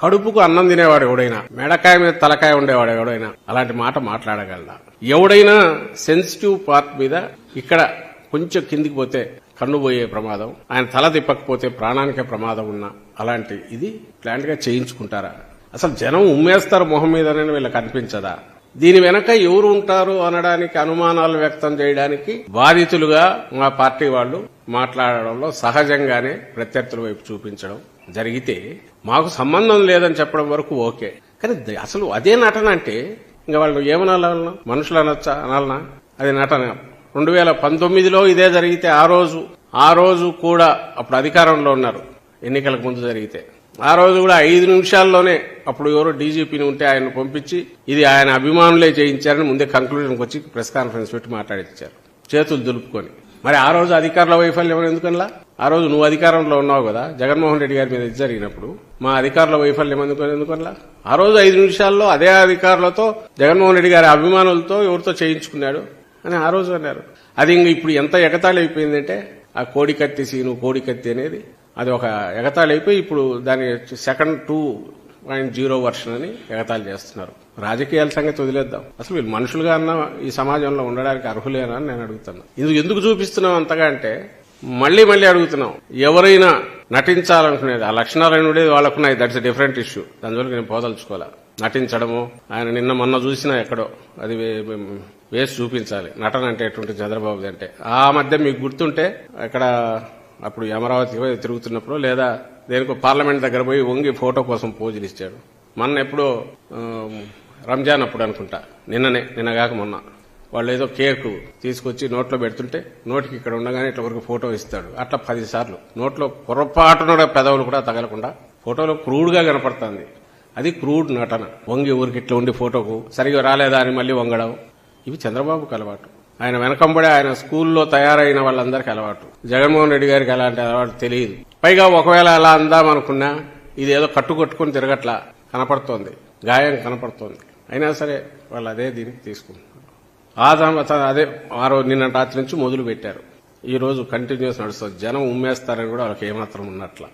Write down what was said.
కడుపుకు అన్నం తినేవాడు ఎవడైనా, మెడకాయ మీద తలకాయ ఉండేవాడు ఎవడైనా అలాంటి మాట మాట్లాడగలడా? ఎవడైనా సెన్సిటివ్ పార్ట్ మీద ఇక్కడ కొంచెం కిందికి పోతే కన్ను పోయే ప్రమాదం, ఆయన తల తిప్పకపోతే ప్రాణానికే ప్రమాదం ఉన్న అలాంటి ఇది ప్లాంట్ గా చేయించుకుంటారా? అసలు జనం ఉమ్మేస్తారు మొహం మీదనే వీళ్ళకి అనిపించదా? దీని వెనక ఎవరు ఉంటారు అనడానికి, అనుమానాలు వ్యక్తం చేయడానికి బాధితులుగా మా పార్టీ వాళ్ళు మాట్లాడడంలో సహజంగానే ప్రత్యర్థుల వైపు చూపించడం జరిగితే మాకు సంబంధం లేదని చెప్పడం వరకు ఓకే. కానీ అసలు అదే నటన అంటే ఇంకా వాళ్ళు ఏమనాలన్నా, మనుషులు అనొచ్చా, అనాలనా? అది నటన. 2019లో ఇదే జరిగితే ఆ రోజు కూడా అప్పుడు అధికారంలో ఉన్నారు, ఎన్నికలకు ముందు జరిగితే ఆ రోజు కూడా 5 నిమిషాల్లోనే అప్పుడు ఎవరో డీజీపీని ఉంటే ఆయన పంపించి ఇది ఆయన అభిమానులే చేయించారని ముందే కంక్లూజన్కి వచ్చి ప్రెస్ కాన్ఫరెన్స్ పెట్టి మాట్లాడించారు చేతులు దులుపుకొని. మరి ఆ రోజు అధికారుల వైఫల్యం ఎందుకనలా? ఆ రోజు నువ్వు అధికారంలో ఉన్నావు కదా, జగన్మోహన్ రెడ్డి గారి మీద ఇది జరిగినప్పుడు మా అధికారుల వైఫల్యం ఎందుకనలా? ఆ రోజు 5 నిమిషాల్లో అదే అధికారులతో, జగన్మోహన్ రెడ్డి గారి అభిమానులతో ఎవరితో చేయించుకున్నాడు అని ఆ రోజు అన్నారు. అది ఇంక ఇప్పుడు ఎంత ఎగతాళి అయిపోయిందంటే ఆ కోడికత్తి సీను, కోడికత్తి అనేది అది ఒక ఎగతాళి అయిపోయి ఇప్పుడు దాని సెకండ్ 2.0 వర్షన్ అని ఎగతాళి చేస్తున్నారు. రాజకీయాల సంగతి వదిలేద్దాం, అసలు వీళ్ళు మనుషులుగా అన్న ఈ సమాజంలో ఉండడానికి అర్హులేనా అని నేను అడుగుతున్నా. ఎందుకు చూపిస్తున్నాం అంతగా అంటే మళ్లీ అడుగుతున్నాం, ఎవరైనా నటించాలనుకునేది ఆ లక్షణాలు ఉండేది వాళ్ళకున్నాయి, దట్స్ ఎ డిఫరెంట్ ఇష్యూ, దానివల్ల నేను పోదలుచుకోవాలా. నటించడము, ఆయన మొన్న చూసినా ఎక్కడో అది వేసి చూపించాలి నటన అంటే ఎటువంటి చంద్రబాబుది అంటే. ఆ మధ్య మీకు గుర్తుంటే ఎక్కడ అప్పుడు అమరావతి తిరుగుతున్నప్పుడు లేదా దేనికో పార్లమెంట్ దగ్గర పోయి వంగి ఫోటో కోసం పోజులు ఇచ్చాడు. మొన్న ఎప్పుడో రంజాన్ అప్పుడు అనుకుంటా, నిన్నగాక మొన్న వాళ్ళు ఏదో కేక్ తీసుకొచ్చి నోట్లో పెడుతుంటే నోటికి ఇక్కడ ఉండగానే ఇట్లా వరకు ఫోటో ఇస్తాడు. అట్లా 10 సార్లు నోట్లో పొరపాటున పెదవులు కూడా తగలకుండా ఫోటోలో క్రూడ్ గా కనపడుతుంది. అది క్రూడ్ నటన. వంగి ఊరికి ఇట్లా ఉండి ఫోటోకు సరిగా రాలేదా అని మళ్లీ వంగడం, ఇవి చంద్రబాబుకు అలవాటు. ఆయన వెనకంబడే ఆయన స్కూల్లో తయారైన వాళ్ళందరికీ అలవాటు. జగన్మోహన్ రెడ్డి గారికి అలాంటి అలవాటు తెలియదు. పైగా ఒకవేళ అలా అందామనుకున్నా ఇదేదో కట్టుకొట్టుకుని తిరగట్లా కనపడుతోంది, గాయం కనపడుతోంది. అయినా సరే వాళ్ళు అదే దీనికి తీసుకుంటున్నారు. అదే ఆ రోజు నిన్న రాత్రి నుంచి మొదలు పెట్టారు, ఈ రోజు కంటిన్యూస్ నడుస్తుంది. జనం ఉమ్మేస్తారని కూడా వాళ్ళకి ఏమాత్రం ఉన్నట్ల.